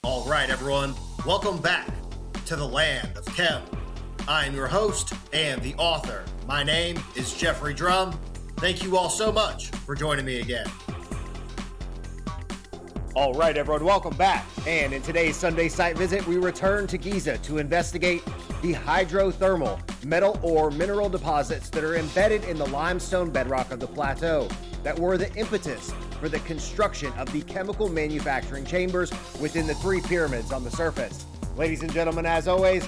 All right, everyone, welcome back to the land of Chem. I am your host and the author. My name is Jeffrey Drum. Thank you all so much for joining me again. All right, everyone, welcome back. And in today's Sunday site visit, we return to Giza to investigate the hydrothermal metal or mineral deposits that are embedded in the limestone bedrock of the plateau that were the impetus for the construction of the chemical manufacturing chambers within the three pyramids on the surface. Ladies and gentlemen, as always,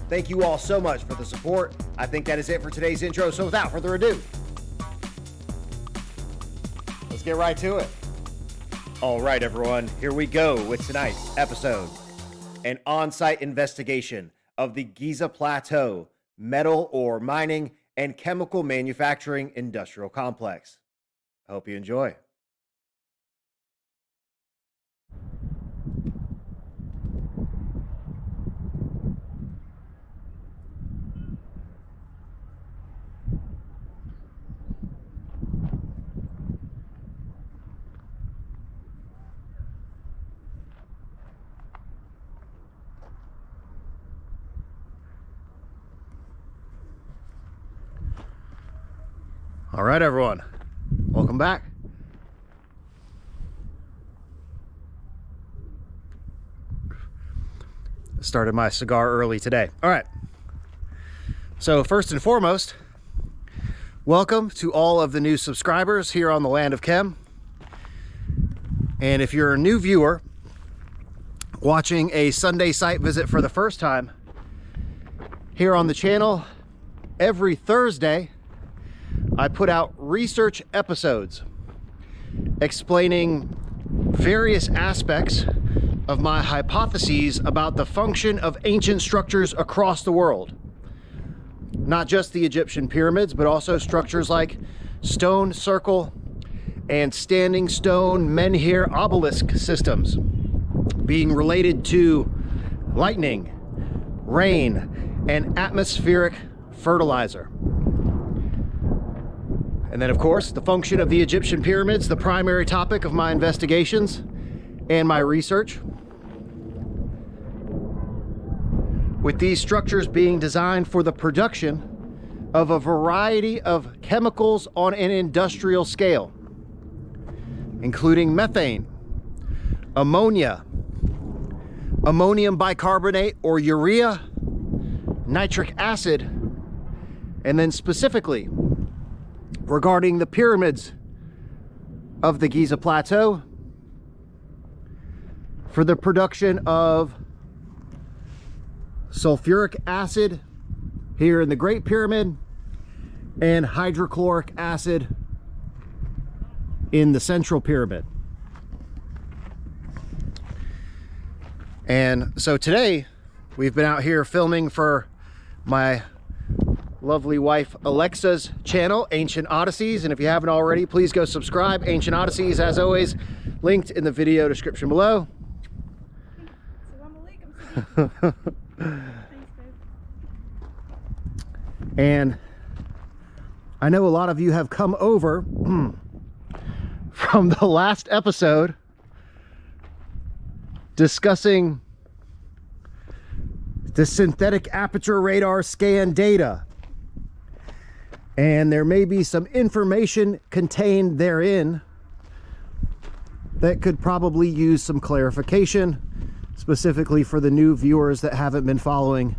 thank you all so much for the support. I think that is it for today's intro, so without further ado, let's get right to it. All right, everyone, here we go with tonight's episode. An on-site investigation of the Giza Plateau metal ore mining and chemical manufacturing industrial complex. I hope you enjoy. All right, everyone, welcome back. Started my cigar early today. All right, so first and foremost, welcome to all of the new subscribers here on the Land of Chem. And if you're a new viewer watching a Sunday site visit for the first time here on the channel, every Thursday I put out research episodes explaining various aspects of my hypotheses about the function of ancient structures across the world. Not just the Egyptian pyramids, but also structures like stone circle and standing stone menhir obelisk systems being related to lightning, rain, and atmospheric fertilizer. And then, of course, the function of the Egyptian pyramids, the primary topic of my investigations and my research. With these structures being designed for the production of a variety of chemicals on an industrial scale, including methane, ammonia, ammonium bicarbonate or urea, nitric acid, and then specifically regarding the pyramids of the Giza Plateau for the production of sulfuric acid here in the Great Pyramid and hydrochloric acid in the Central Pyramid. And so today we've been out here filming for my lovely wife Alexa's channel, Ancient Odysseys, and if you haven't already, please go subscribe. Ancient Odysseys, as always, linked in the video description below. And I know a lot of you have come over from the last episode discussing the synthetic aperture radar scan data. And there may be some information contained therein that could probably use some clarification, specifically for the new viewers that haven't been following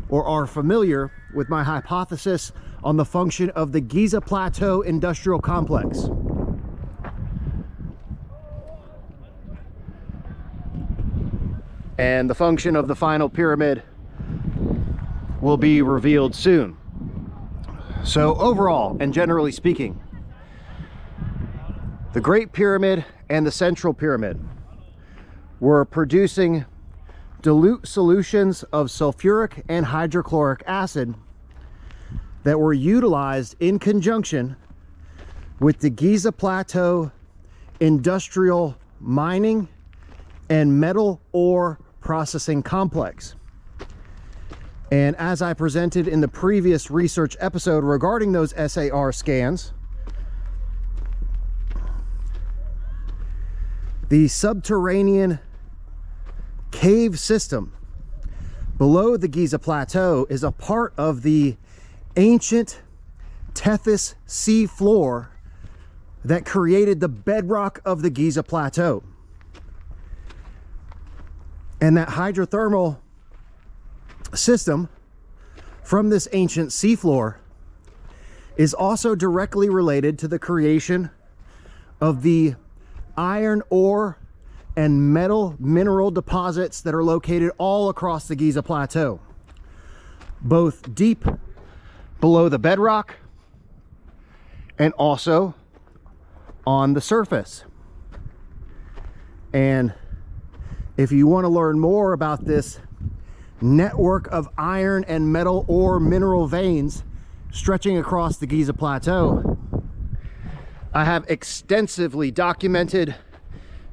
or are familiar with my hypothesis on the function of the Giza Plateau industrial complex. And the function of the final pyramid will be revealed soon. So overall, and generally speaking, the Great Pyramid and the Central Pyramid were producing dilute solutions of sulfuric and hydrochloric acid that were utilized in conjunction with the Giza Plateau industrial mining and metal ore processing complex. And as I presented in the previous research episode regarding those SAR scans, the subterranean cave system below the Giza Plateau is a part of the ancient Tethys sea floor that created the bedrock of the Giza Plateau. And that hydrothermal system from this ancient seafloor is also directly related to the creation of the iron ore and metal mineral deposits that are located all across the Giza Plateau, both deep below the bedrock and also on the surface. And if you want to learn more about this network of iron and metal ore mineral veins stretching across the Giza Plateau, I have extensively documented,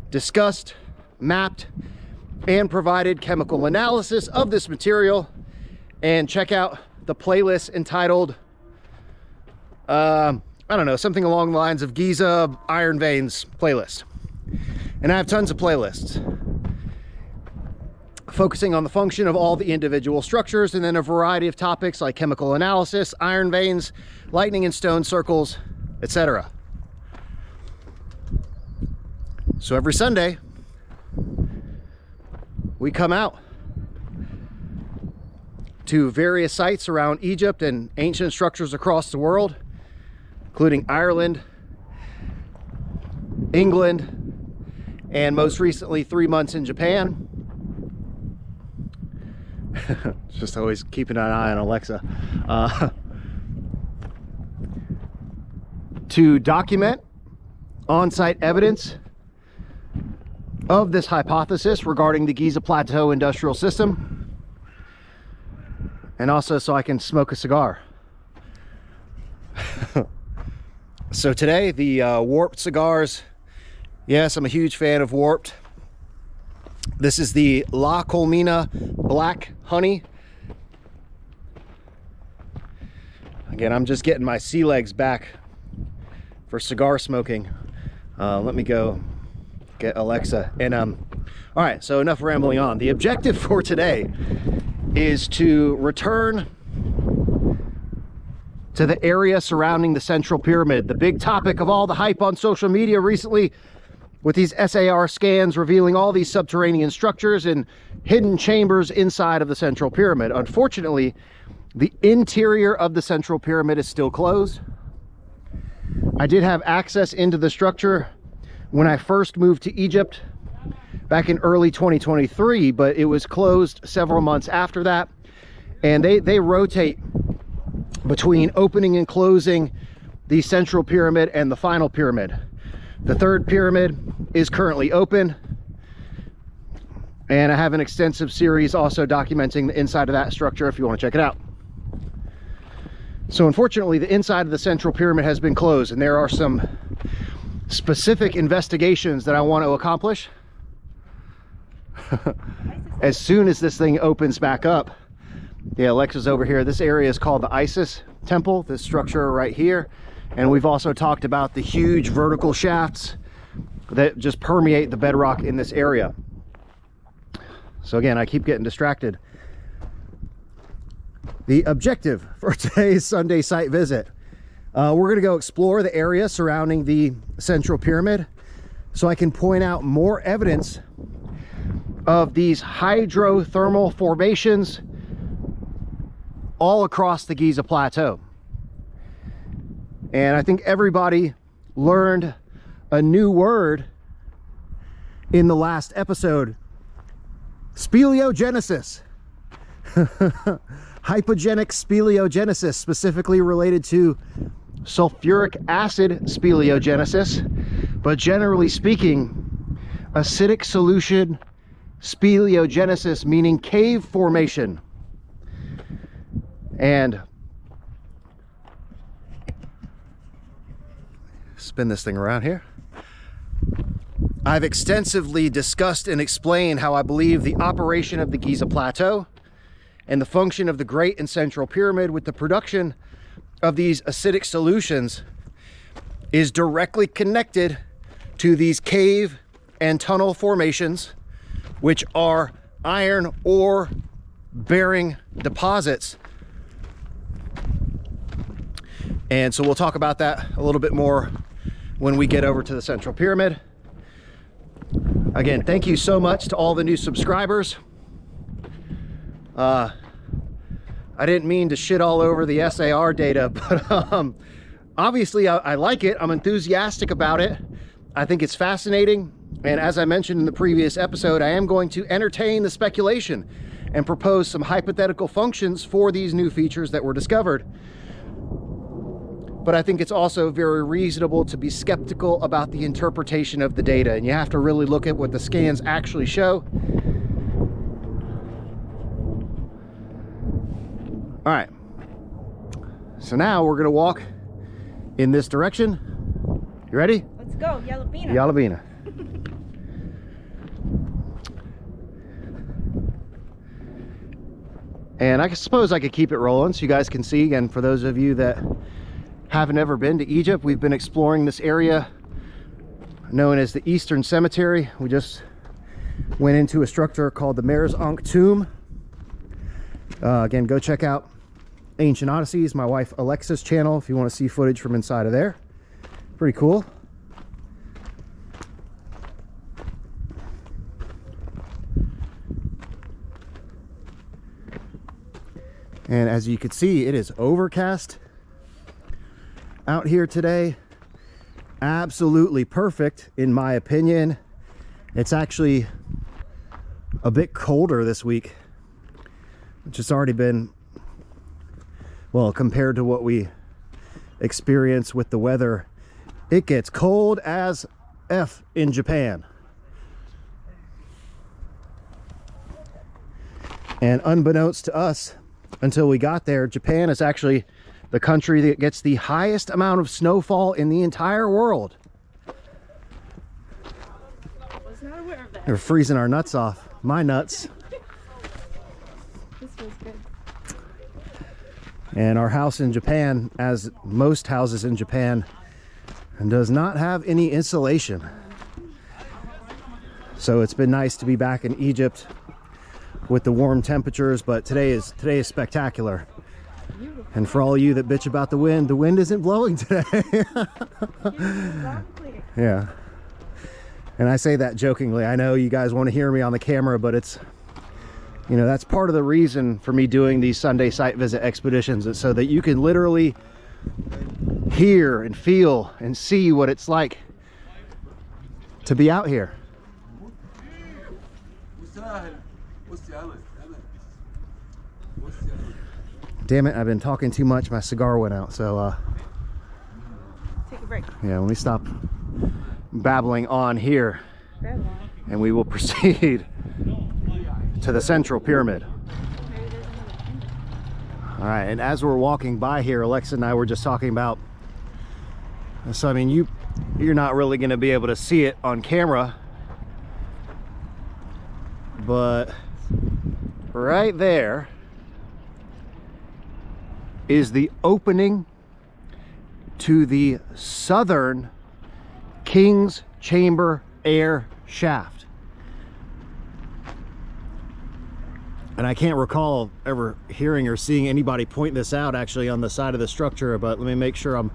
discussed, mapped, and provided chemical analysis of this material. And check out the playlist entitled, I don't know, something along the lines of Giza Iron Veins playlist. And I have tons of playlists focusing on the function of all the individual structures, and then a variety of topics like chemical analysis, iron veins, lightning and stone circles, etc. So every Sunday, we come out to various sites around Egypt and ancient structures across the world, including Ireland, England, and most recently 3 months in Japan. Just always keeping an eye on Alexa. To document on-site evidence of this hypothesis regarding the Giza Plateau industrial system, and also so I can smoke a cigar. So today, the warped cigars. Yes, I'm a huge fan of warped. This is the La Colmena Black Honey. Again, I'm just getting my sea legs back for cigar smoking. Let me go get Alexa. And all right, so enough rambling on. The objective for today is to return to the area surrounding the Central Pyramid, the big topic of all the hype on social media recently, with these SAR scans revealing all these subterranean structures and hidden chambers inside of the Central Pyramid. Unfortunately, the interior of the Central Pyramid is still closed. I did have access into the structure when I first moved to Egypt back in early 2023, but it was closed several months after that. And they rotate between opening and closing the Central Pyramid and the final pyramid. The third pyramid is currently open, and I have an extensive series also documenting the inside of that structure if you want to check it out. So unfortunately, the inside of the Central Pyramid has been closed, and there are some specific investigations that I want to accomplish as soon as this thing opens back up. Yeah, Alexa's over here. This area is called the Isis Temple, this structure right here. And we've also talked about the huge vertical shafts that just permeate the bedrock in this area. So again, I keep getting distracted. The objective for today's Sunday site visit, we're going to go explore the area surrounding the Central Pyramid so I can point out more evidence of these hydrothermal formations all across the Giza Plateau. And I think everybody learned a new word in the last episode: speleogenesis. Hypogenic speleogenesis, specifically related to sulfuric acid speleogenesis, but generally speaking, acidic solution speleogenesis, meaning cave formation. And spin this thing around here. I've extensively discussed and explained how I believe the operation of the Giza Plateau and the function of the Great and Central Pyramid with the production of these acidic solutions is directly connected to these cave and tunnel formations, which are iron ore bearing deposits. And so we'll talk about that a little bit more when we get over to the Central Pyramid. Again, thank you so much to all the new subscribers. I didn't mean to shit all over the SAR data, but obviously I like it. I'm enthusiastic about it. I think it's fascinating. And as I mentioned in the previous episode, I am going to entertain the speculation and propose some hypothetical functions for these new features that were discovered. But I think it's also very reasonable to be skeptical about the interpretation of the data, and you have to really look at what the scans actually show. All right, so now we're gonna walk in this direction. You ready? Let's go, Yalabina. Yalabina. And I suppose I could keep it rolling so you guys can see. Again, for those of you that haven't ever been to Egypt, we've been exploring this area known as the Eastern Cemetery. We just went into a structure called the Mare's Ankh Tomb. Again, go check out Ancient Odysseys, my wife Alexa's channel, if you want to see footage from inside of there. Pretty cool. And as you can see, it is overcast out here today. Absolutely perfect in my opinion. It's actually a bit colder this week, which has already been, well, compared to what we experience with the weather, it gets cold as F in Japan. And unbeknownst to us, until we got there, Japan is actually the country that gets the highest amount of snowfall in the entire world. Was not aware of that. They're freezing our nuts off. My nuts. This feels good. And our house in Japan, as most houses in Japan, does not have any insulation. So it's been nice to be back in Egypt with the warm temperatures, but today is spectacular. And for all you that bitch about the wind isn't blowing today. Yeah. And I say that jokingly. I know you guys want to hear me on the camera, but it's, you know, that's part of the reason for me doing these Sunday site visit expeditions, is so that you can literally hear and feel and see what it's like to be out here. Damn it, I've been talking too much. My cigar went out, so Take a break. yeah, let me stop babbling on here, and we will proceed to the Central Pyramid. All right, and as we're walking by here, Alexa and I were just talking about, so I mean, you're not really going to be able to see it on camera, but right there is the opening to the southern King's Chamber air shaft. And I can't recall ever hearing or seeing anybody point this out actually on the side of the structure, but let me make sure I'm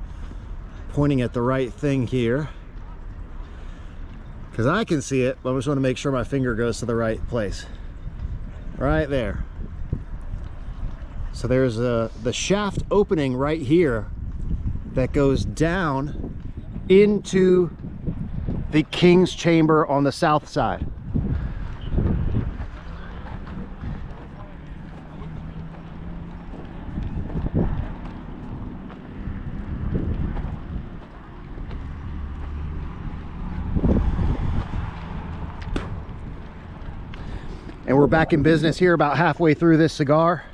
pointing at the right thing here, because I can see it, but I just want to make sure my finger goes to the right place. Right there. So there's the shaft opening right here that goes down into the King's Chamber on the south side. And we're back in business here about halfway through this cigar.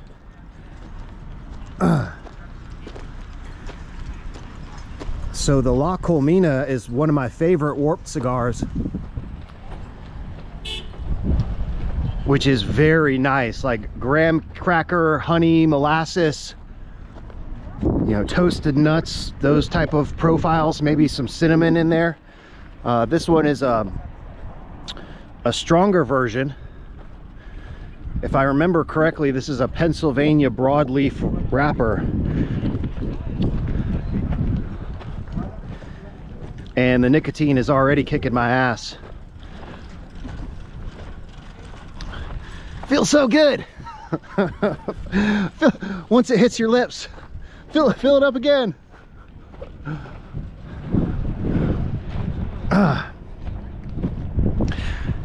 So the La Colmena is one of my favorite warped cigars, which is very nice, like graham cracker, honey, molasses, you know, toasted nuts, those type of profiles, maybe some cinnamon in there. This one is a stronger version, If I remember correctly, this is a Pennsylvania broadleaf wrapper. And the nicotine is already kicking my ass. Feels so good. Once it hits your lips, fill it up again.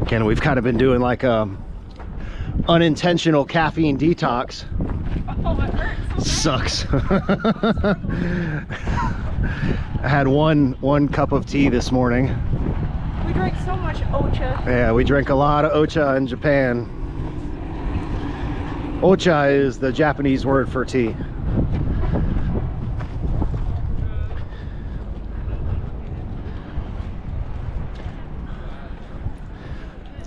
Again, we've kind of been doing like a unintentional caffeine detox. Oh, it hurts. Sucks. I had one cup of tea this morning. We drank so much ocha. Yeah, we drank a lot of ocha in Japan. Ocha is the Japanese word for tea.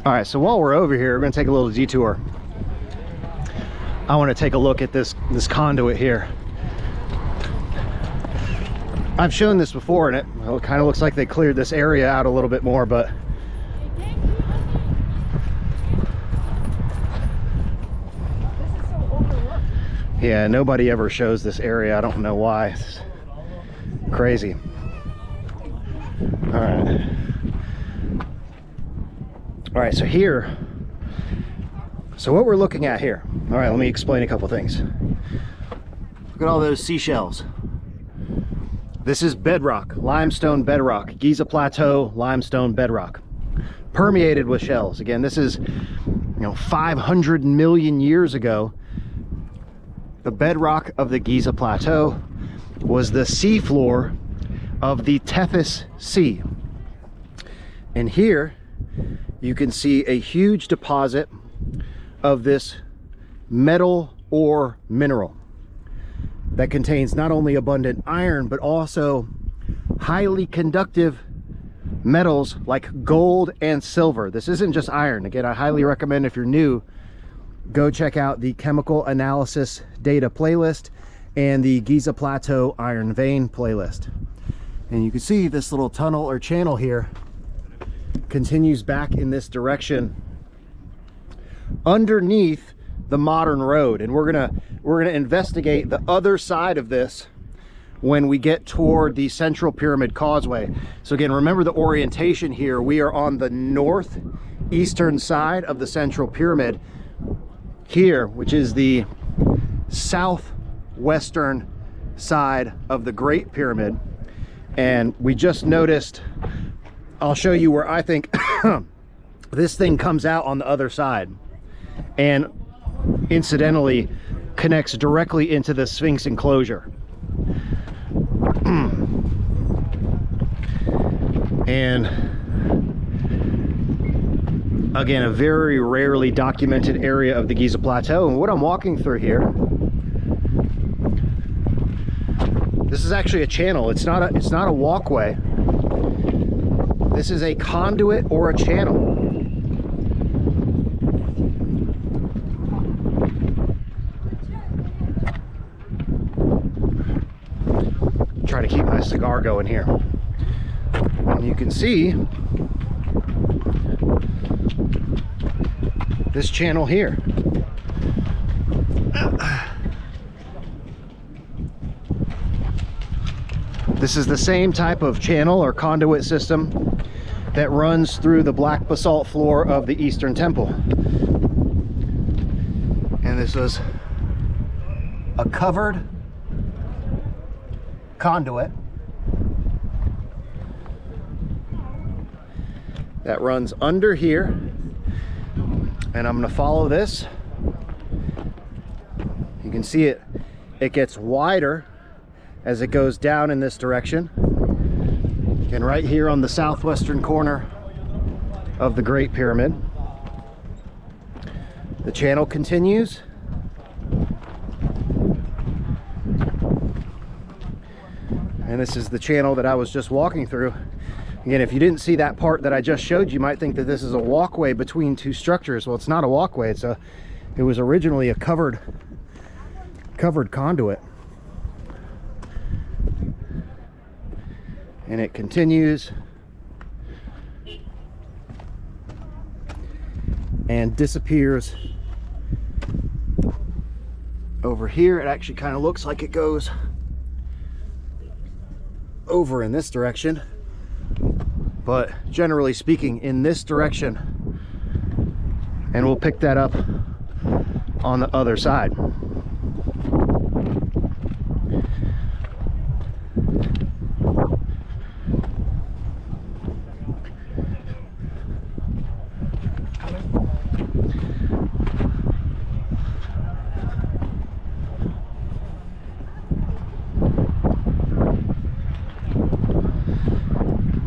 All right, so while we're over here, we're gonna take a little detour. I want to take a look at this conduit here. I've shown this before, and it kind of looks like they cleared this area out a little bit more, but This is so overlooked. yeah, nobody ever shows this area. I don't know why. It's crazy. All right, so here, so what we're looking at here. All right, let me explain a couple things. Look at all those seashells. This is bedrock, limestone bedrock, Giza Plateau limestone bedrock, permeated with shells. Again, this is, 500 million years ago. The bedrock of the Giza Plateau was the seafloor of the Tethys Sea. And here you can see a huge deposit of this metal ore mineral that contains not only abundant iron, but also highly conductive metals like gold and silver. This isn't just iron. Again, I highly recommend, if you're new, go check out the chemical analysis data playlist and the Giza Plateau iron vein playlist. And you can see this little tunnel or channel here continues back in this direction underneath the modern road, and we're gonna investigate the other side of this when we get toward the Central Pyramid Causeway. So again, remember the orientation here. We are on the northeastern side of the Central Pyramid here, which is the southwestern side of the Great Pyramid. And we just noticed, I'll show you where I think this thing comes out on the other side, and incidentally connects directly into the Sphinx enclosure. And again, a very rarely documented area of the Giza Plateau. And what I'm walking through here, this is actually a channel. It's not a walkway. This is a conduit or a channel. Try to keep my cigar going here. And you can see this channel here. This is the same type of channel or conduit system that runs through the black basalt floor of the Eastern Temple. And this was a covered conduit that runs under here, and I'm going to follow this. You can see it gets wider as it goes down in this direction. And right here on the southwestern corner of the Great Pyramid, the channel continues. And this is the channel that I was just walking through. Again, if you didn't see that part that I just showed, you might think that this is a walkway between two structures. Well, it's not a walkway. It was originally a covered conduit. And it continues and disappears over here, it actually kind of looks like it goes over in this direction, but generally speaking in this direction, and we'll pick that up on the other side.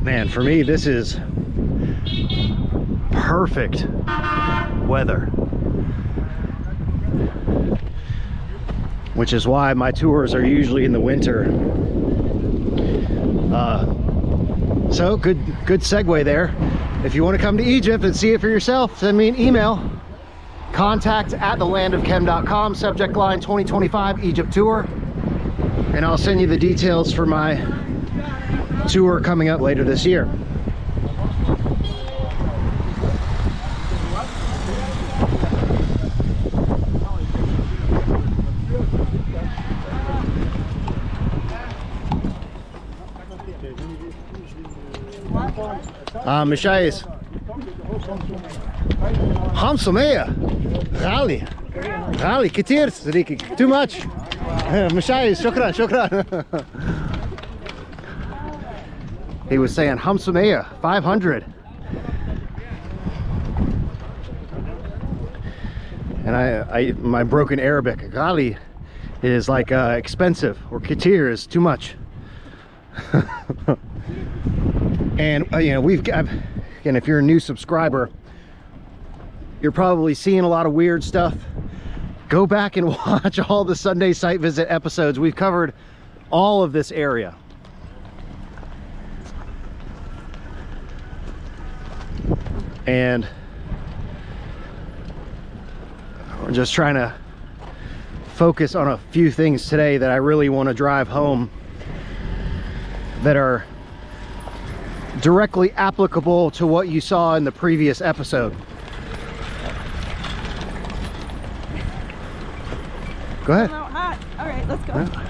Man, for me, this is perfect weather, which is why my tours are usually in the winter. So good segue there. If you want to come to Egypt and see it for yourself, send me an email. contact@thelandofchem.com, subject line 2025 Egypt tour, and I'll send you the details for my tour coming up later this year. مشايس خمسمية غالي كتير صديقي, too much. مشايس, شكرا. He was saying خمسمية, 500. And my broken Arabic, غالي is like expensive, or كتير is too much. And you know, again, if you're a new subscriber, you're probably seeing a lot of weird stuff. Go back and watch all the Sunday site visit episodes. We've covered all of this area. And we're just trying to focus on a few things today that I really want to drive home, that are directly applicable to what you saw in the previous episode. Go ahead. Out hot. All right, let's go. Yeah.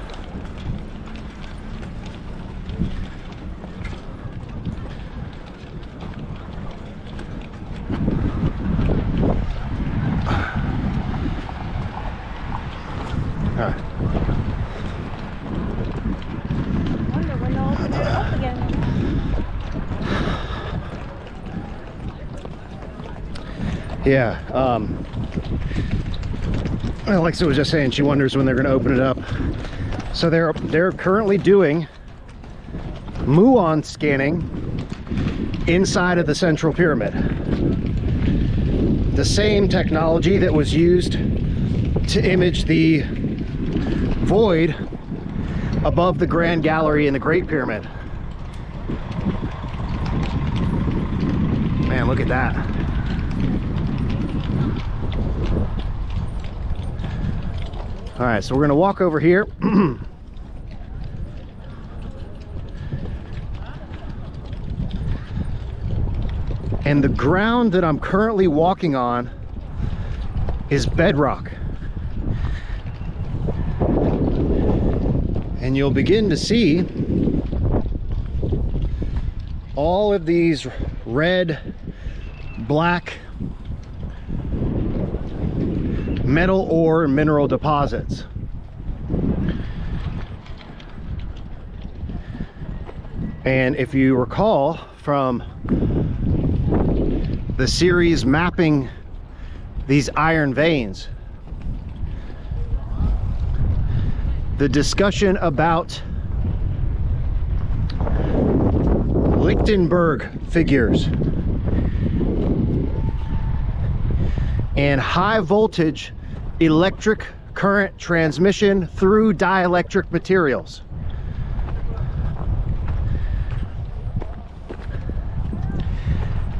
All right. I wonder when they'll open it up again. Yeah, Alexa was just saying she wonders when they're going to open it up. So they're currently doing muon scanning inside of the central pyramid. The same technology that was used to image the void above the Grand Gallery in the Great Pyramid. Man, look at that. All right, so we're gonna walk over here. And the ground that I'm currently walking on is bedrock. And you'll begin to see all of these red, black metal ore mineral deposits. And if you recall from the series mapping these iron veins, the discussion about Lichtenberg figures and high voltage electric current transmission through dielectric materials.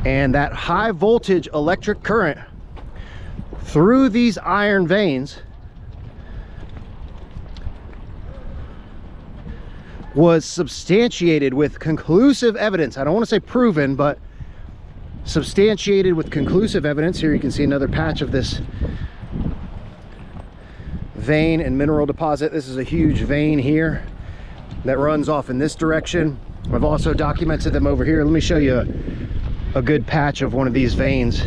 And that high voltage electric current through these iron veins was substantiated with conclusive evidence. I don't want to say proven, but substantiated with conclusive evidence. Here you can see another patch of this vein and mineral deposit. This is a huge vein here that runs off in this direction. I've also documented them over here. Let me show you a good patch of one of these veins.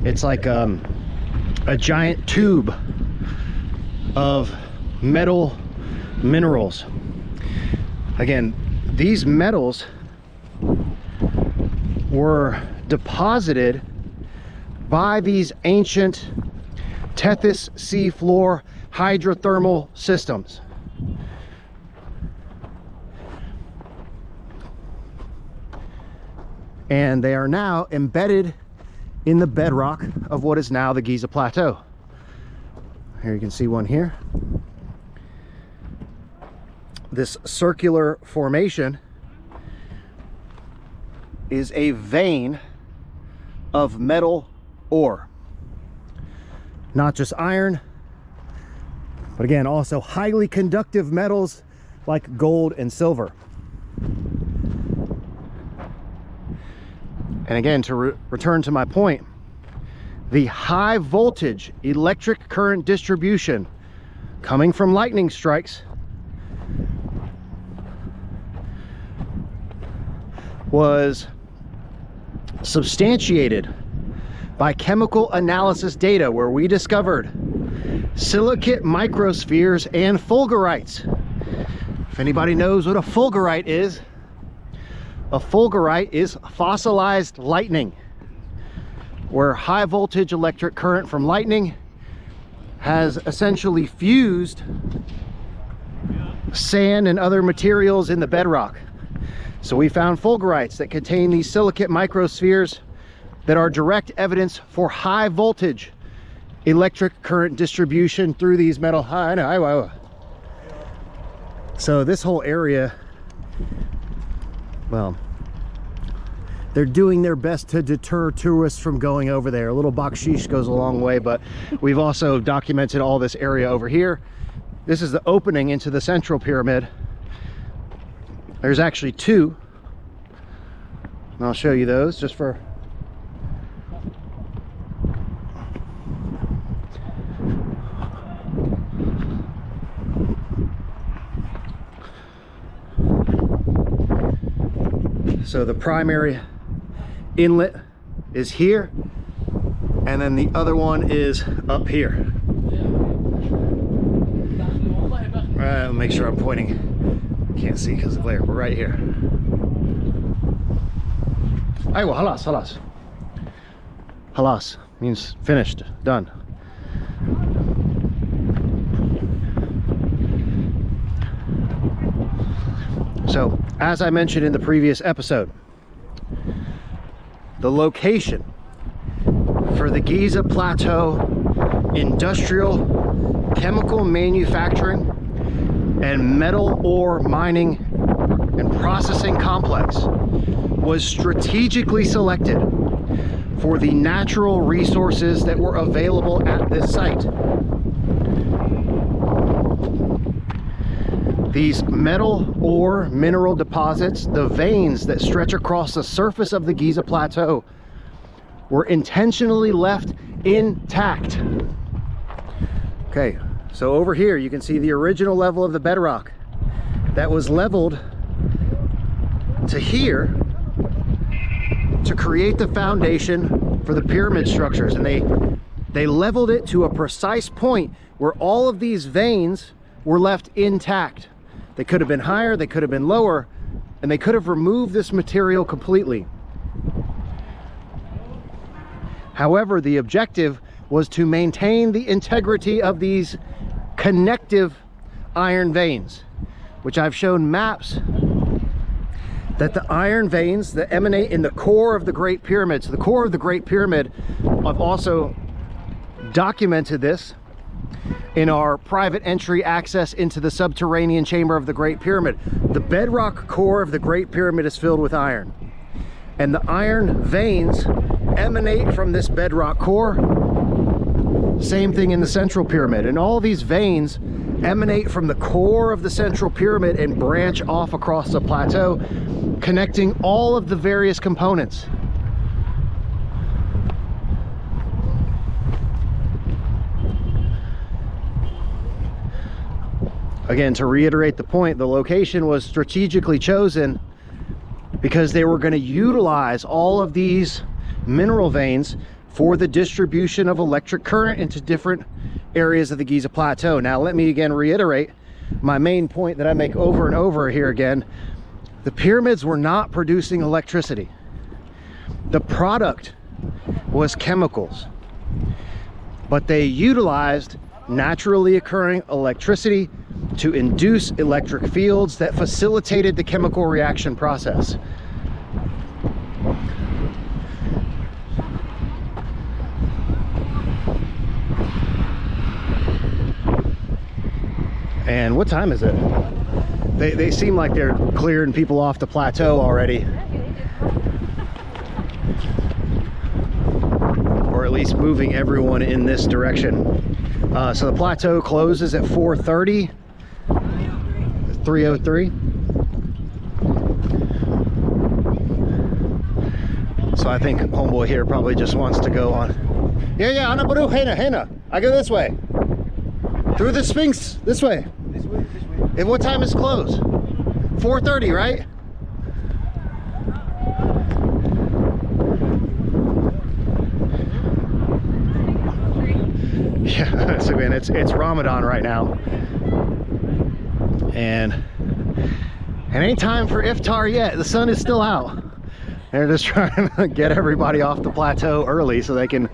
It's like a giant tube of metal minerals. Again, these metals were deposited by these ancient Tethys seafloor hydrothermal systems. And they are now embedded in the bedrock of what is now the Giza Plateau. Here you can see one here. This circular formation is a vein of metal ore. Not just iron, but again, also highly conductive metals like gold and silver. And again, to return to my point, the high voltage electric current distribution coming from lightning strikes was substantiated by chemical analysis data, where we discovered silicate microspheres and fulgurites. If anybody knows what a fulgurite is fossilized lightning, where high voltage electric current from lightning has essentially fused sand and other materials in the bedrock. So we found fulgurites that contain these silicate microspheres that are direct evidence for high voltage electric current distribution through these metal. So this whole area, well, they're doing their best to deter tourists from going over there. A little bakshish goes a long way, but we've also documented all this area over here. This is the opening into the central pyramid. There's actually two, and I'll show you those just for so the primary inlet is here, and then the other one is up here. I'll make sure I'm pointing. Can't see because of the glare, but right here. Aywa, halas, halas. Halas means finished, done. So, as I mentioned in the previous episode, the location for the Giza Plateau industrial chemical manufacturing and metal ore mining and processing complex was strategically selected for the natural resources that were available at this site. These metal ore mineral deposits, the veins that stretch across the surface of the Giza Plateau, were intentionally left intact. Okay, so over here you can see the original level of the bedrock that was leveled to here to create the foundation for the pyramid structures, and they leveled it to a precise point where all of these veins were left intact. They could have been higher, they could have been lower, and they could have removed this material completely. However, the objective was to maintain the integrity of these connective iron veins, which I've shown maps that the iron veins that emanate in the core of the Great Pyramid. So the core of the Great Pyramid, I've also documented this in our private entry access into the subterranean chamber of the Great Pyramid. The bedrock core of the Great Pyramid is filled with iron, and the iron veins emanate from this bedrock core. Same thing in the Central Pyramid, and all these veins emanate from the core of the Central Pyramid and branch off across the plateau, connecting all of the various components. Again, to reiterate the point, the location was strategically chosen because they were going to utilize all of these mineral veins for the distribution of electric current into different areas of the Giza Plateau. Now, let me again reiterate my main point that I make over and over here again. The pyramids were not producing electricity. The product was chemicals, but they utilized naturally occurring electricity to induce electric fields that facilitated the chemical reaction process. And what time is it? They seem like they're clearing people off the plateau already. Or at least moving everyone in this direction. So the plateau closes at 4:30. 3:03. So I think homeboy here probably just wants to go on. Yeah, Ana Baru, Hena. I go this way. Through the Sphinx, this way. This way. And what time is close? 4:30, right? Yeah, so man, it's Ramadan right now. And it ain't time for iftar yet. The sun is still out. They're just trying to get everybody off the plateau early so they can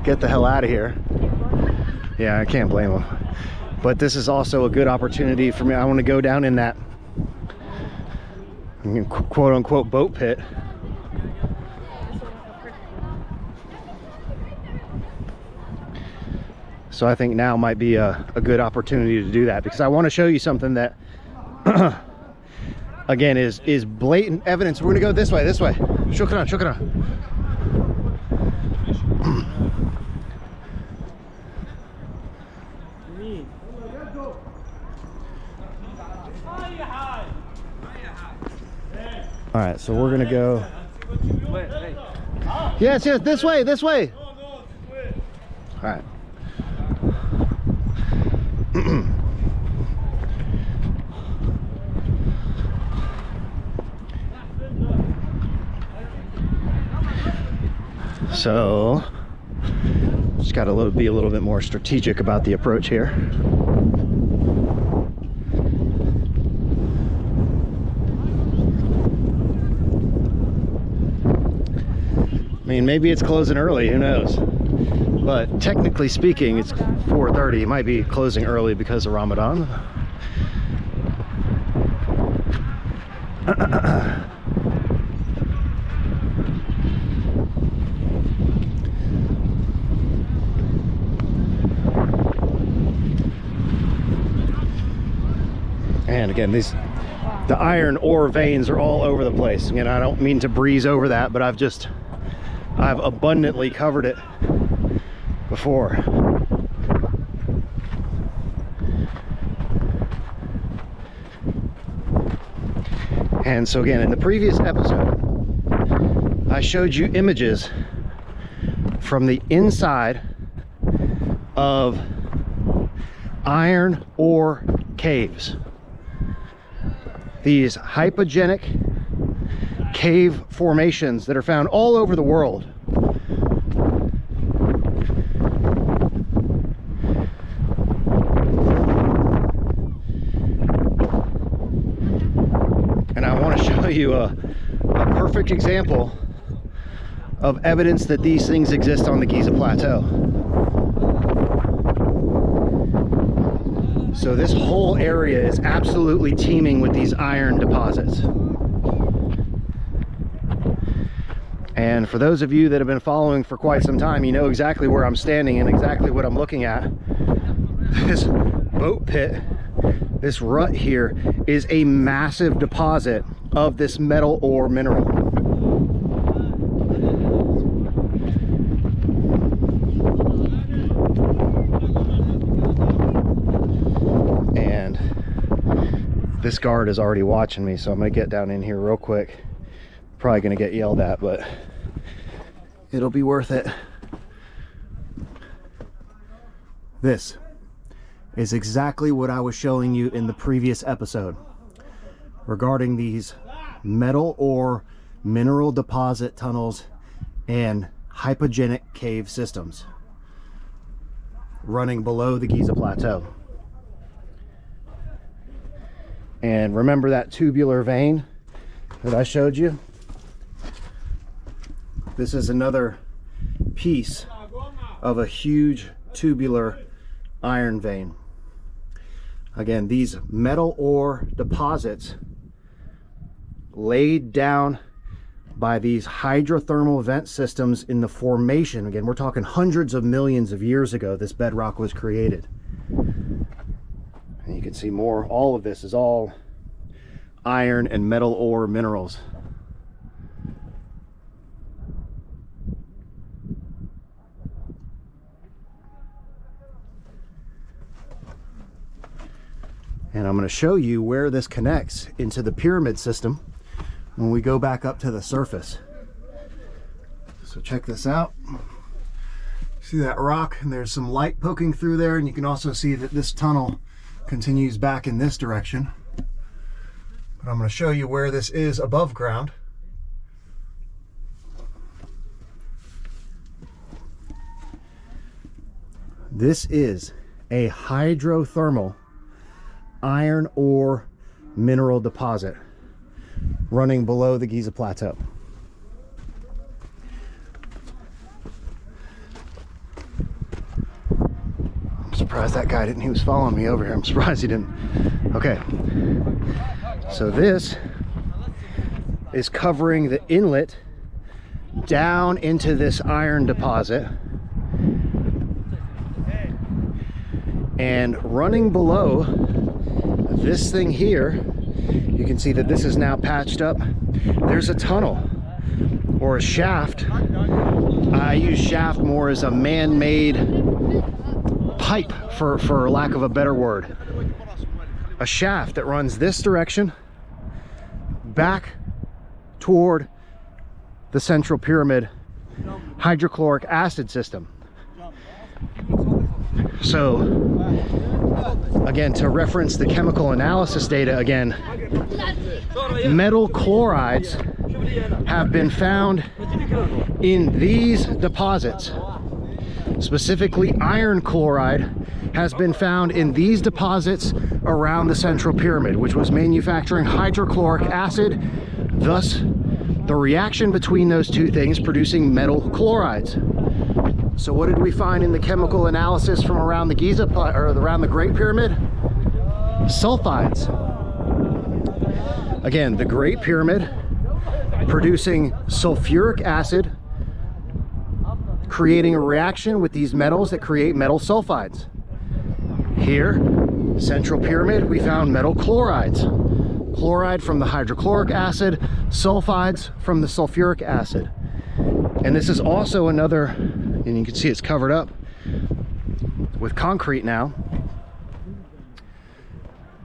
get the hell out of here. Yeah, I can't blame them. But this is also a good opportunity for me. I want to go down in that quote unquote boat pit. So I think now might be a good opportunity to do that, because I want to show you something that again is blatant evidence. We're gonna go this way. Shukran. All right, so we're gonna go. Yes, this way. All right. So just got to be a little bit more strategic about the approach here. I mean, maybe it's closing early, who knows? But technically speaking, it's 4:30. It might be closing early because of Ramadan. And again, the iron ore veins are all over the place. You know, I don't mean to breeze over that, but I've abundantly covered it before. And so again, in the previous episode, I showed you images from the inside of iron ore caves. These hypogenic cave formations that are found all over the world. And I want to show you a perfect example of evidence that these things exist on the Giza Plateau. So this whole area is absolutely teeming with these iron deposits. And for those of you that have been following for quite some time, you know exactly where I'm standing and exactly what I'm looking at. This boat pit, this rut here, is a massive deposit of this metal ore mineral. And this guard is already watching me, so I'm gonna get down in here real quick. Probably gonna get yelled at, but it'll be worth it. This is exactly what I was showing you in the previous episode regarding these metal or mineral deposit tunnels and hypogenic cave systems running below the Giza plateau. And remember that tubular vein that I showed you? This is another piece of a huge tubular iron vein. Again, these metal ore deposits laid down by these hydrothermal vent systems in the formation. Again, we're talking hundreds of millions of years ago this bedrock was created. And you can see more, all of this is all iron and metal ore minerals. And I'm going to show you where this connects into the pyramid system when we go back up to the surface. So check this out. See that rock? And there's some light poking through there, and you can also see that this tunnel continues back in this direction. But I'm going to show you where this is above ground. This is a hydrothermal iron ore mineral deposit running below the Giza plateau. I'm surprised that guy didn't, he was following me over here. I'm surprised he didn't. Okay, so this is covering the inlet down into this iron deposit, and running below this thing here, you can see that this is now patched up. There's a tunnel or a shaft. I use shaft more as a man-made pipe for lack of a better word. A shaft that runs this direction back toward the central pyramid hydrochloric acid system. So again, to reference the chemical analysis data again, metal chlorides have been found in these deposits. Specifically, iron chloride has been found in these deposits around the central pyramid, which was manufacturing hydrochloric acid, thus the reaction between those two things producing metal chlorides. So what did we find in the chemical analysis from around the Giza, or around the Great Pyramid? Sulfides. Again, the Great Pyramid producing sulfuric acid, creating a reaction with these metals that create metal sulfides. Here, Central Pyramid, we found metal chlorides. Chloride from the hydrochloric acid, sulfides from the sulfuric acid. And this is also another, and you can see it's covered up with concrete now,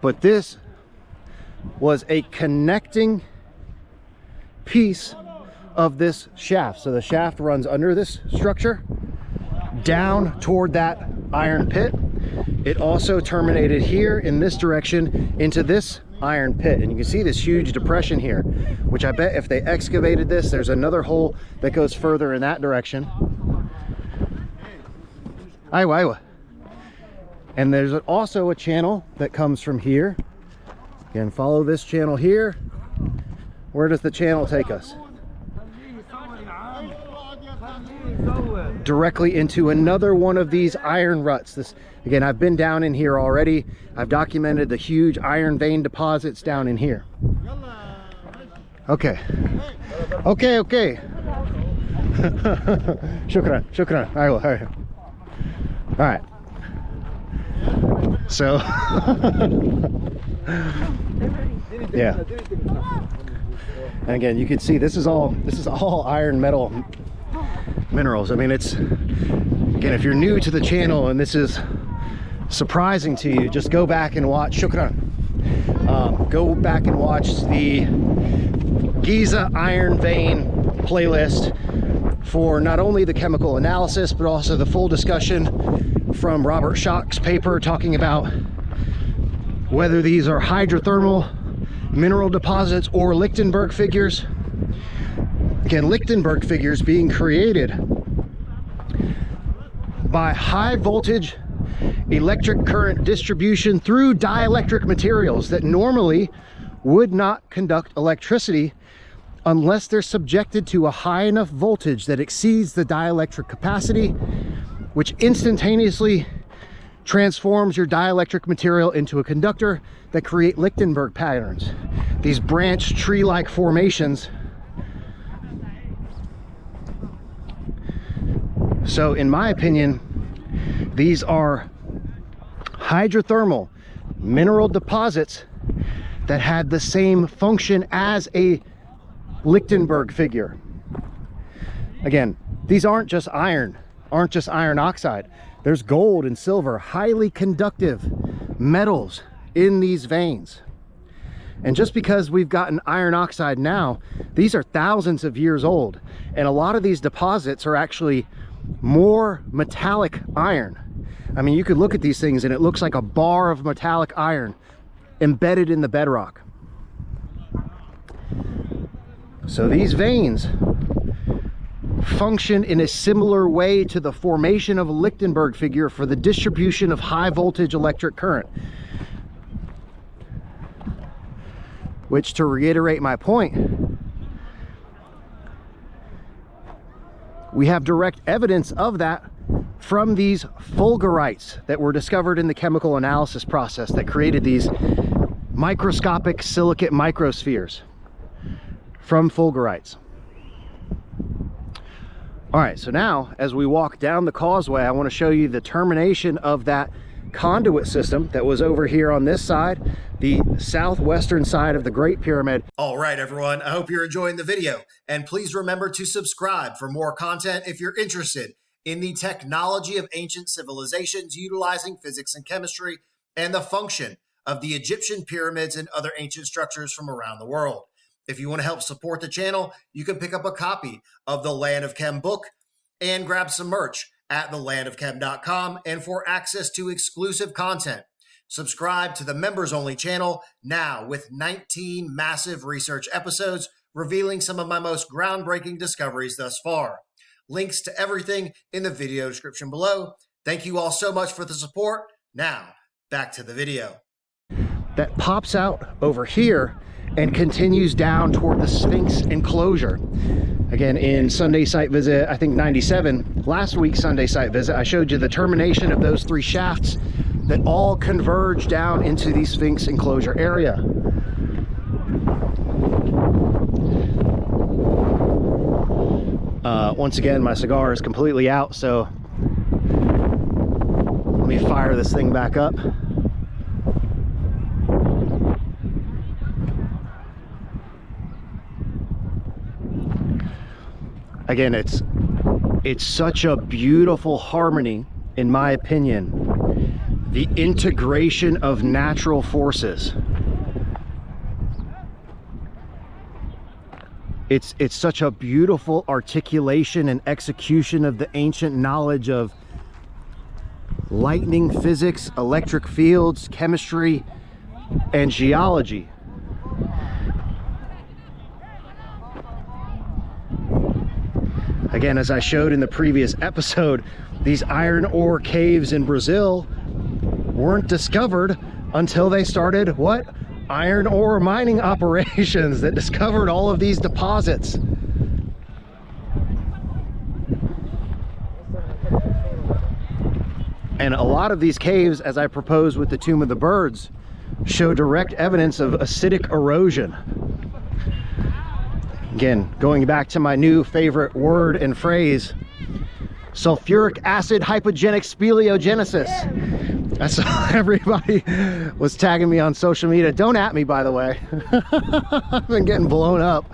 but this was a connecting piece of this shaft. So the shaft runs under this structure down toward that iron pit. It also terminated here in this direction into this iron pit, and you can see this huge depression here, which I bet if they excavated this, there's another hole that goes further in that direction. Iwa. And there's also a channel that comes from here. Again, follow this channel here. Where does the channel take us? Directly into another one of these iron ruts. This, again, I've been down in here already. I've documented the huge iron vein deposits down in here. Okay. Okay. Shukran. All right. So, yeah. And again, you can see this is all iron metal minerals. I mean, it's, again, if you're new to the channel and this is surprising to you, just go back and watch. Shukran. Go back and watch the Giza iron vein playlist for not only the chemical analysis but also the full discussion from Robert Schoch's paper talking about whether these are hydrothermal mineral deposits or Lichtenberg figures. Again, Lichtenberg figures being created by high voltage electric current distribution through dielectric materials that normally would not conduct electricity unless they're subjected to a high enough voltage that exceeds the dielectric capacity, which instantaneously transforms your dielectric material into a conductor that create Lichtenberg patterns. These branched tree-like formations. So in my opinion, these are hydrothermal mineral deposits that had the same function as a Lichtenberg figure. Again, these aren't just iron oxide. There's gold and silver, highly conductive metals in these veins. And just because we've gotten iron oxide now, these are thousands of years old. And a lot of these deposits are actually more metallic iron. I mean, you could look at these things and it looks like a bar of metallic iron embedded in the bedrock. So these veins function in a similar way to the formation of a Lichtenberg figure for the distribution of high voltage electric current. Which, to reiterate my point, we have direct evidence of that from these fulgurites that were discovered in the chemical analysis process that created these microscopic silicate microspheres from fulgurites. All right, so now as we walk down the causeway, I want to show you the termination of that conduit system that was over here on this side, the southwestern side of the Great Pyramid. All right, everyone, I hope you're enjoying the video, and please remember to subscribe for more content if you're interested in the technology of ancient civilizations utilizing physics and chemistry and the function of the Egyptian pyramids and other ancient structures from around the world. If you want to help support the channel, you can pick up a copy of the Land of Chem book and grab some merch at thelandofchem.com and for access to exclusive content. Subscribe to the members only channel now with 19 massive research episodes revealing some of my most groundbreaking discoveries thus far. Links to everything in the video description below. Thank you all so much for the support. Now, back to the video. That pops out over here and continues down toward the Sphinx enclosure. Again, in Sunday site visit, I think 97, last week's Sunday site visit, I showed you the termination of those three shafts that all converge down into the Sphinx enclosure area. Once again, my cigar is completely out, so let me fire this thing back up. Again, it's such a beautiful harmony, in my opinion, the integration of natural forces. It's such a beautiful articulation and execution of the ancient knowledge of lightning physics, electric fields, chemistry, and geology. Again, as I showed in the previous episode, these iron ore caves in Brazil weren't discovered until they started what? Iron ore mining operations that discovered all of these deposits. And a lot of these caves, as I proposed with the Tomb of the Birds, show direct evidence of acidic erosion. Again, going back to my new favorite word and phrase, sulfuric acid hypogenic speleogenesis. I saw everybody was tagging me on social media. Don't at me, by the way. I've been getting blown up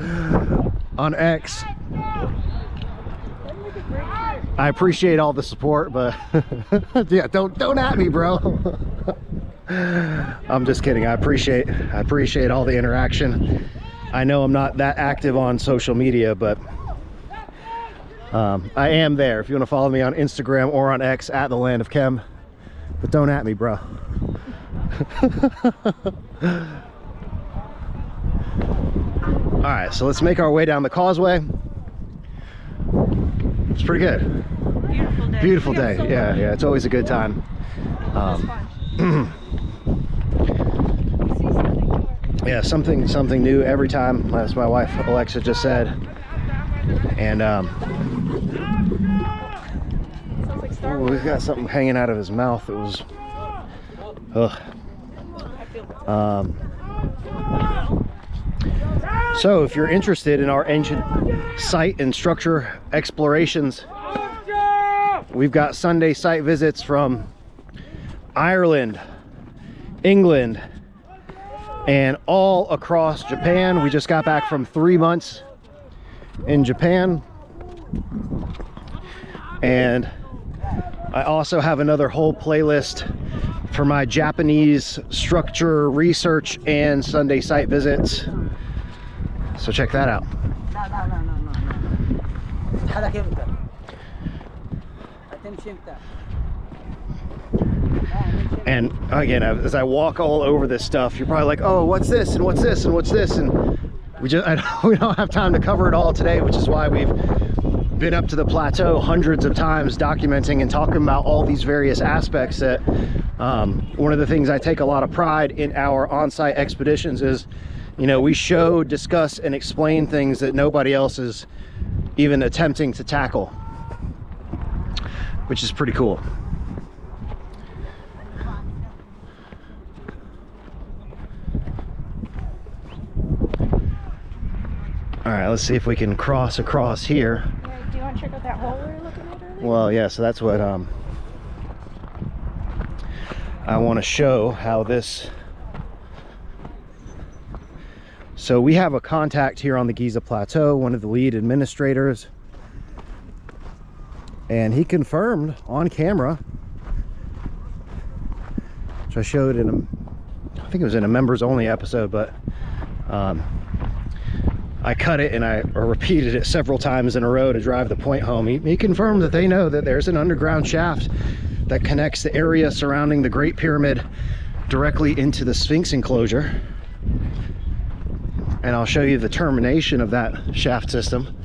on X. I appreciate all the support, but yeah, don't at me, bro. I'm just kidding. I appreciate all the interaction. I know I'm not that active on social media, but I am there if you want to follow me on Instagram or on X at the Land of Chem, but don't at me, bro. All right, so let's make our way down the causeway. It's pretty good. Beautiful day. Beautiful day. Yeah, yeah. It's always a good time. Yeah, something new every time, as my wife Alexa just said. And we've got something hanging out of his mouth. It was so if you're interested in our ancient site and structure explorations, we've got Sunday site visits from Ireland, England, and all across Japan. We just got back from 3 months in Japan, and I also have another whole playlist for my Japanese structure research and Sunday site visits, so check that out. And again, as I walk all over this stuff, you're probably like, oh, what's this and what's this and what's this, and we don't have time to cover it all today, which is why we've been up to the plateau hundreds of times documenting and talking about all these various aspects. That one of the things I take a lot of pride in our on-site expeditions is, you know, we show, discuss, and explain things that nobody else is even attempting to tackle, which is pretty cool. All right, let's see if we can cross across here. Do you want to check out that hole we were looking at earlier? Well, yeah, so that's what I want to show how this. So we have a contact here on the Giza Plateau, one of the lead administrators, and he confirmed on camera, which I showed in I think it was in a members only episode, but I cut it and I repeated it several times in a row to drive the point home. He confirmed that they know that there's an underground shaft that connects the area surrounding the Great Pyramid directly into the Sphinx enclosure. And I'll show you the termination of that shaft system.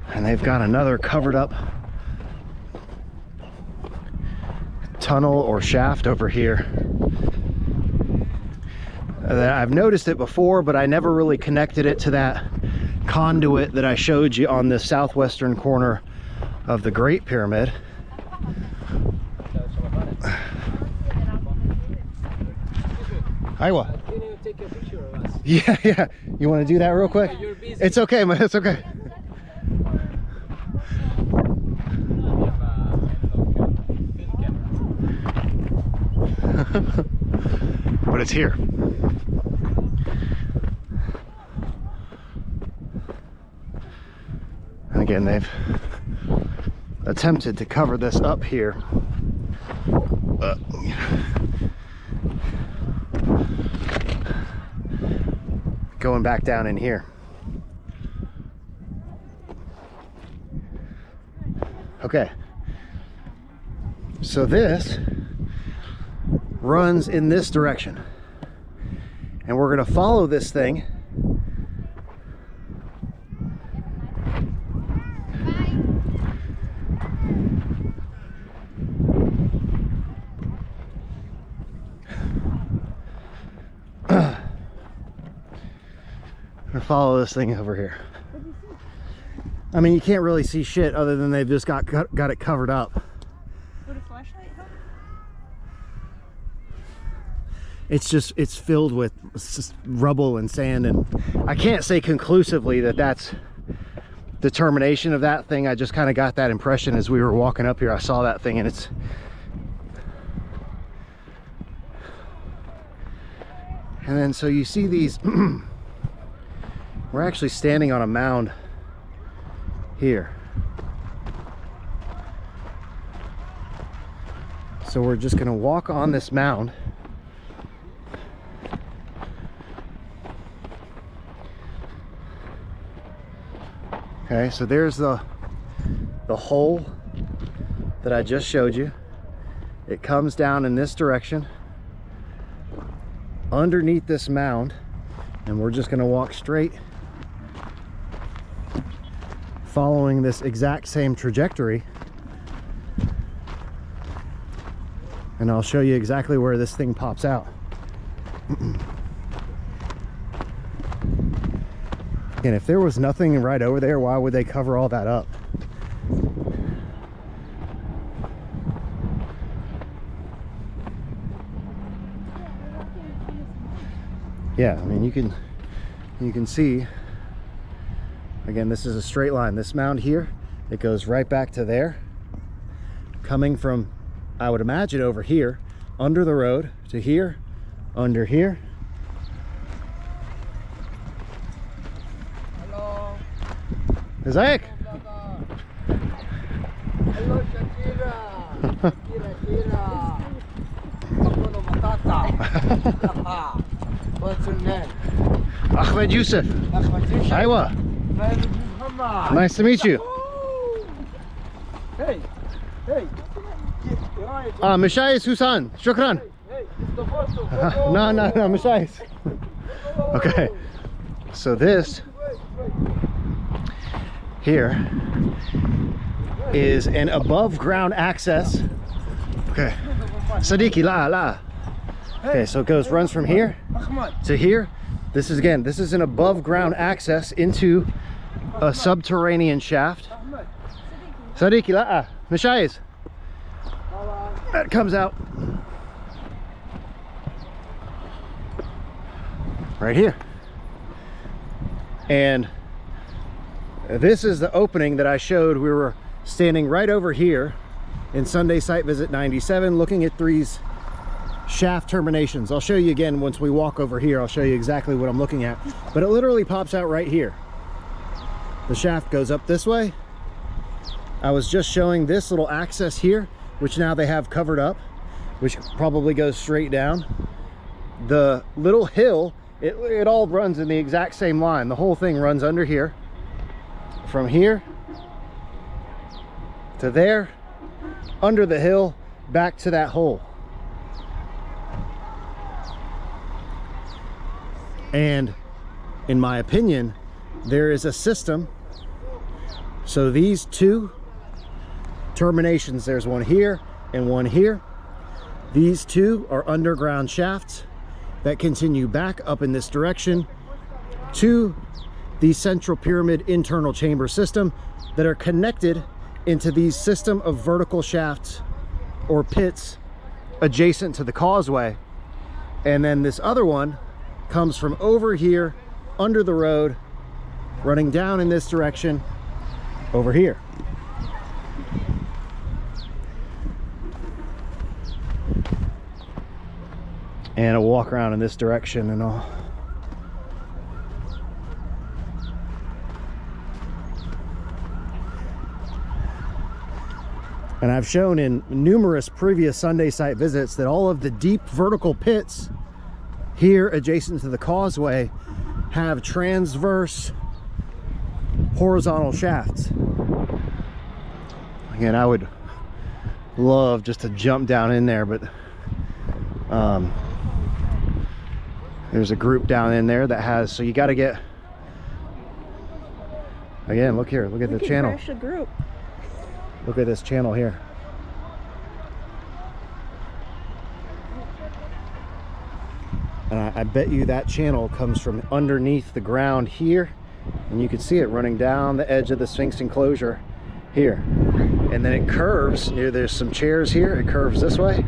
And they've got another covered up tunnel or shaft over here. I've noticed it before, but I never really connected it to that conduit that I showed you on the southwestern corner of the Great Pyramid. Iowa. Can you take a picture of us? Yeah. You want to do that real quick? You're busy. It's okay, man. It's okay. But it's here. And again, they've attempted to cover this up here. Going back down in here. Okay. So this runs in this direction, and we're going to follow this thing over here. I mean, you can't really see shit other than they've just got it covered up. Would a flashlight help? It's filled with rubble and sand, and I can't say conclusively that that's the termination of that thing. I just kind of got that impression as we were walking up here. I saw that thing, and it's and then so you see these we're actually standing on a mound here. So we're just going to walk on this mound. Okay, so there's the hole that I just showed you. It comes down in this direction underneath this mound, and we're just going to walk straight following this exact same trajectory, and I'll show you exactly where this thing pops out. And if there was nothing right over there, why would they cover all that up? Yeah, I mean, you can see, again, this is a straight line. This mound here, it goes right back to there, coming from, I would imagine, over here, under the road, to here, under here. Hello. ازيك؟ Hello, Shakira. Shakira. Hakuna Matata. What's your name? Ahmed Yusuf. Ahmed Yusuf. Aywa. Muhammad. Nice to meet you. Hey. Hey. مشايس حسان شكرا. Hey. It's the photo. No, مشايس. Okay, so this here is an above ground access. Okay, Sadiki la. Okay, so it runs from here to here. This is an above ground access into a subterranean shaft. Sadiki la مشايس. That comes out right here, and this is the opening that I showed. We were standing right over here in Sunday site visit 97 looking at these shaft terminations. I'll show you again once we walk over here. I'll show you exactly what I'm looking at, but it literally pops out right here. The shaft goes up this way. I was just showing this little access here, which now they have covered up, which probably goes straight down. The little hill, it all runs in the exact same line. The whole thing runs under here, from here to there, under the hill, back to that hole. And in my opinion, there is a system. So these two terminations, there's one here and one here. These two are underground shafts that continue back up in this direction to the central pyramid internal chamber system that are connected into these system of vertical shafts or pits adjacent to the causeway. And then this other one comes from over here under the road, running down in this direction over here. And I'll walk around in this direction and all. And I've shown in numerous previous Sunday site visits that all of the deep vertical pits here adjacent to the causeway have transverse horizontal shafts. Again, I would love just to jump down in there, but there's a group down in there that has, so you got to get, again, look here, look at the channel. Crash a group. Look at this channel here. And I bet you that channel comes from underneath the ground here, and you can see it running down the edge of the Sphinx enclosure here. And then it curves, there's some chairs here, it curves this way.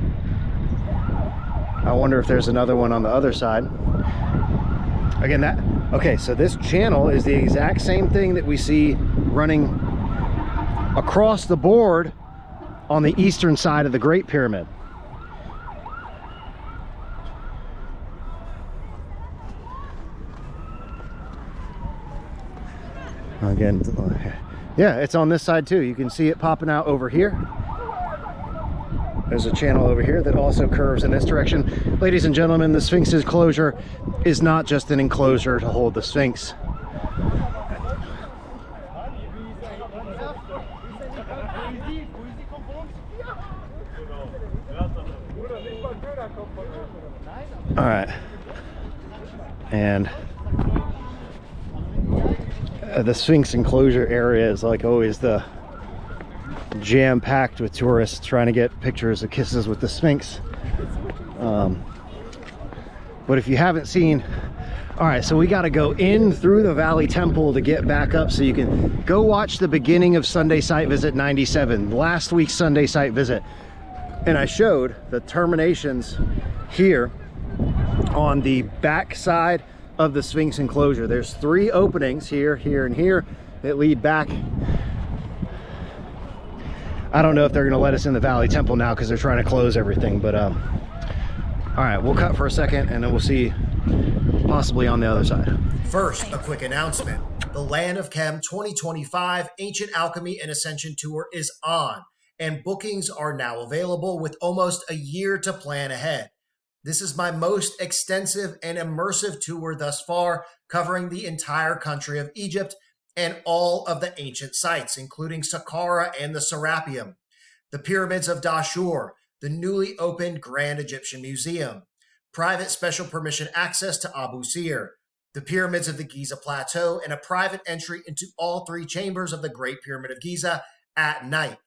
I wonder if there's another one on the other side. Again, okay, so this channel is the exact same thing that we see running across the board on the eastern side of the Great Pyramid. Again, yeah, it's on this side too. You can see it popping out over here. There's a channel over here that also curves in this direction. Ladies and gentlemen, the Sphinx's closure is not just an enclosure to hold the Sphinx. All right, and the Sphinx enclosure area is like always the jam-packed with tourists trying to get pictures of kisses with the Sphinx. But if you haven't seen, all right, so we got to go in through the Valley Temple to get back up, so you can go watch the beginning of Sunday Site Visit 97, last week's Sunday Site Visit, and I showed the terminations here on the back side of the Sphinx enclosure. There's 3 openings here, here, and here that lead back. I don't know if they're going to let us in the Valley Temple now because they're trying to close everything, but all right, we'll cut for a second and then we'll see possibly on the other side. First, a quick announcement. The Land of Chem 2025 Ancient Alchemy and Ascension Tour is on, and bookings are now available with almost a year to plan ahead. This is my most extensive and immersive tour thus far, covering the entire country of Egypt and all of the ancient sites, including Saqqara and the Serapeum, the pyramids of Dashur, the newly opened Grand Egyptian Museum, private special permission access to Abu Sir, the pyramids of the Giza Plateau, and a private entry into all 3 chambers of the Great Pyramid of Giza at night.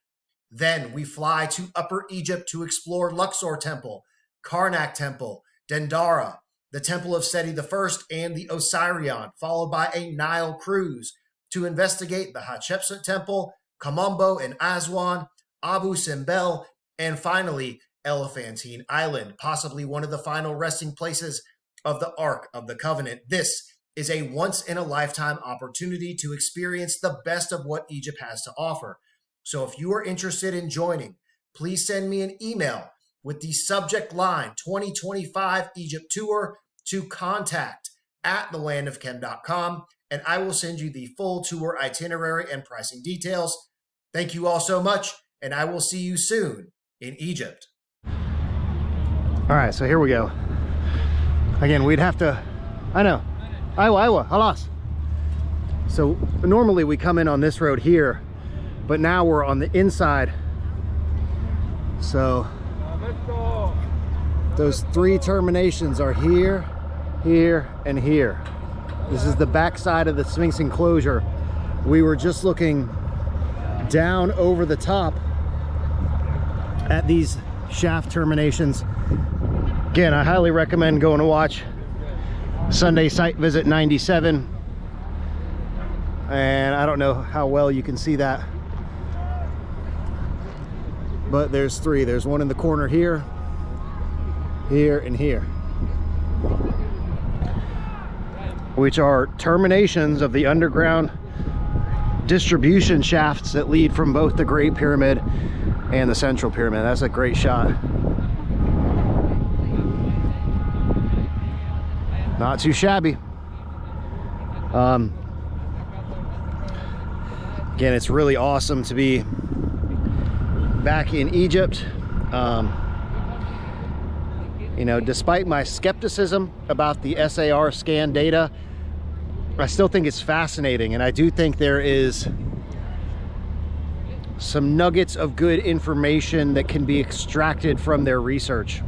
Then we fly to Upper Egypt to explore Luxor Temple, Karnak Temple, Dendara, the Temple of Seti I, and the Osireion, followed by a Nile cruise to investigate the Hatshepsut Temple, Kamombo and Aswan, Abu Simbel, and finally Elephantine Island, possibly one of the final resting places of the Ark of the Covenant. This is a once-in-a-lifetime opportunity to experience the best of what Egypt has to offer. So if you are interested in joining, please send me an email with the subject line 2025 Egypt Tour to contact@thelandofchem.com, and I will send you the full tour itinerary and pricing details. Thank you all so much, and I will see you soon in Egypt. All right, so here we go. Again, we'd have to, I know, Iwa, halas. So normally we come in on this road here, but now we're on the inside. So those 3 terminations are here, here, and here. This is the back side of the Sphinx enclosure. We were just looking down over the top at these shaft terminations. Again, I highly recommend going to watch Sunday Site Visit 97. And I don't know how well you can see that, but there's 3. There's one in the corner here, here, and here, which are terminations of the underground distribution shafts that lead from both the Great Pyramid and the Central Pyramid. That's a great shot. Not too shabby. Again, it's really awesome to be back in Egypt. You know, despite my skepticism about the SAR scan data, I still think it's fascinating, and I do think there is some nuggets of good information that can be extracted from their research.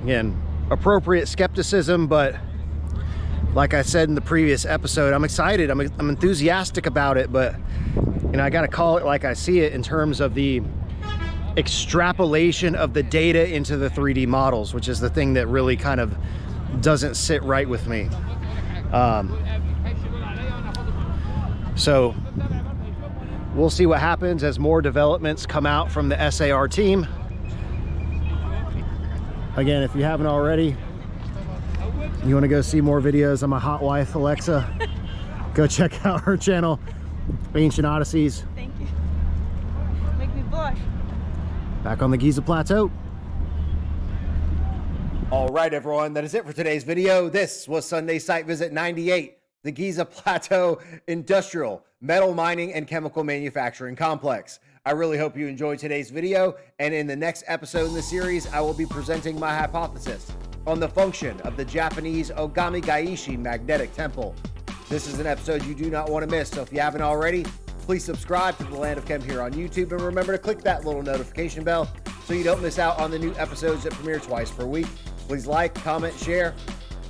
Again, appropriate skepticism, but like I said in the previous episode, I'm excited, I'm enthusiastic about it, but you know, I gotta call it like I see it in terms of the extrapolation of the data into the 3D models, which is the thing that really kind of doesn't sit right with me. So we'll see what happens as more developments come out from the SAR team. Again, if you haven't already, you want to go see more videos on my hot wife Alexa, go check out her channel, Ancient Odysseys. Thank you. Make me blush. Back on the Giza Plateau. All right, everyone, that is it for today's video. This was Sunday Site Visit 98, the Giza Plateau Industrial Metal Mining and Chemical Manufacturing Complex. I really hope you enjoyed today's video, and in the next episode in the series, I will be presenting my hypothesis on the function of the Japanese Ogami Gaishi magnetic temple. This is an episode you do not want to miss, so if you haven't already, please subscribe to The Land of Chem here on YouTube, and remember to click that little notification bell so you don't miss out on the new episodes that premiere twice per week. Please like, comment, share,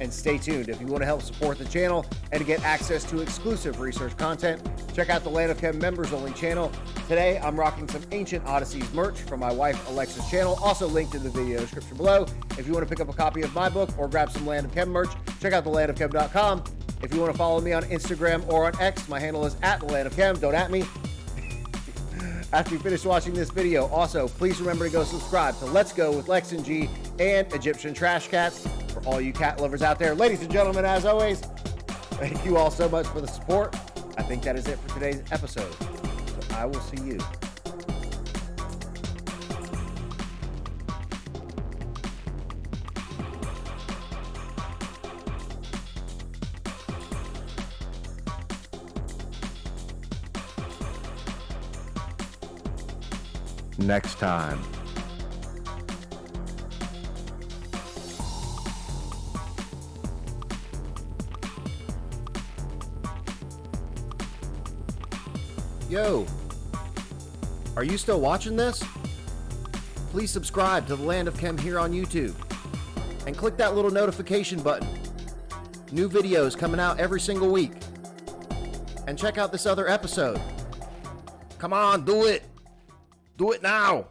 and stay tuned. If you want to help support the channel and to get access to exclusive research content, check out the Land of Chem members only channel. Today, I'm rocking some Ancient Odysseys merch from my wife Alexa's channel, also linked in the video description below. If you want to pick up a copy of my book or grab some Land of Chem merch, check out thelandofchem.com. If you want to follow me on Instagram or on X, my handle is @thelandofchem. Don't at me. After you finish watching this video, also, please remember to go subscribe to Let's Go with Lex and G and Egyptian Trash Cats for all you cat lovers out there. Ladies and gentlemen, as always, thank you all so much for the support. I think that is it for today's episode. So I will see you next time. Yo, are you still watching this? Please subscribe to The Land of Chem here on YouTube and click that little notification button. New videos coming out every single week. And check out this other episode. Come on, do it. Do it now.